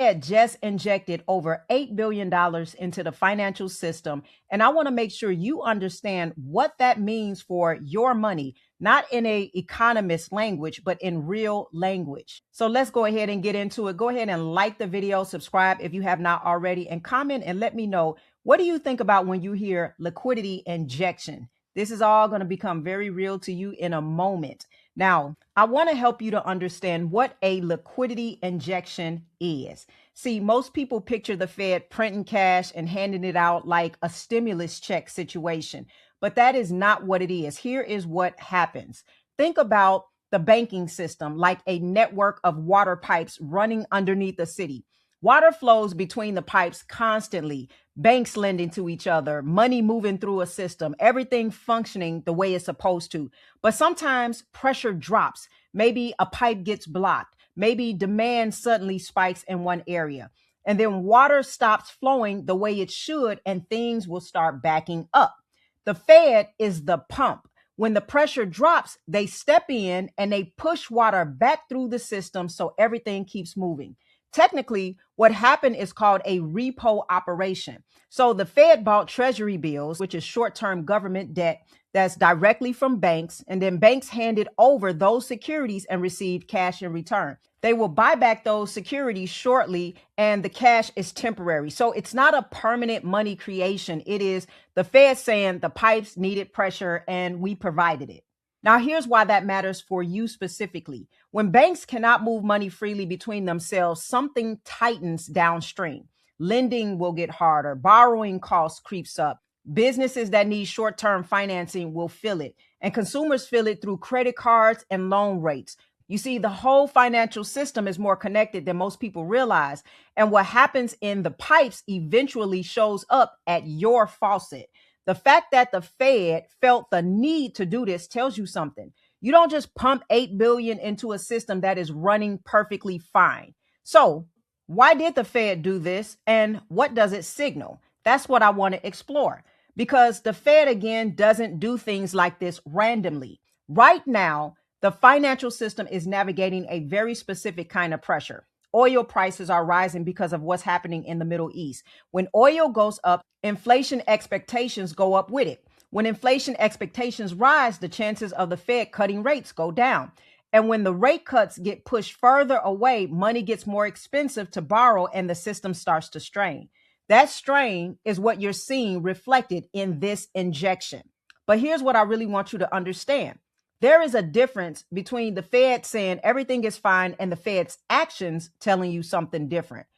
Fed just injected over $8 billion into the financial system. And I want to make sure you understand what that means for your money, not in a economist language, but in real language. So let's go ahead and get into it. Go ahead and like the video, subscribe if you have not already, and comment and let me know, what do you think about when you hear liquidity injection? This is all going to become very real to you in a moment. Now, I want to help you to understand what a liquidity injection is. See, most people picture the Fed printing cash and handing it out like a stimulus check situation, but that is not what it is. Here is what happens. Think about the banking system like a network of water pipes running underneath the city. Water flows between the pipes constantly, banks lending to each other, money moving through a system, everything functioning the way it's supposed to. But sometimes pressure drops. Maybe a pipe gets blocked. Maybe demand suddenly spikes in one area. And then water stops flowing the way it should, and things will start backing up. The Fed is the pump. When the pressure drops, they step in and they push water back through the system so everything keeps moving. Technically, what happened is called a repo operation. So the Fed bought treasury bills, which is short-term government debt that's directly from banks, and then banks handed over those securities and received cash in return. They will buy back those securities shortly, and the cash is temporary. So it's not a permanent money creation. It is the Fed saying the pipes needed pressure and we provided it. Now, here's why that matters for you specifically. When banks cannot move money freely between themselves, something tightens downstream. Lending will get harder. Borrowing costs creeps up. Businesses that need short-term financing will feel it, and consumers feel it through credit cards and loan rates. You see, the whole financial system is more connected than most people realize, and what happens in the pipes eventually shows up at your faucet. The fact that the Fed felt the need to do this tells you something. You don't just pump $8 billion into a system that is running perfectly fine. So why did the Fed do this, and what does it signal? That's what I want to explore, because the Fed, again, doesn't do things like this randomly. Right now, the financial system is navigating a very specific kind of pressure. Oil prices are rising because of what's happening in the Middle East. When oil goes up, inflation expectations go up with it. When inflation expectations rise, the chances of the Fed cutting rates go down. And when the rate cuts get pushed further away, money gets more expensive to borrow and the system starts to strain. That strain is what you're seeing reflected in this injection. But here's what I really want you to understand. There is a difference between the Fed saying everything is fine and the Fed's actions telling you something different.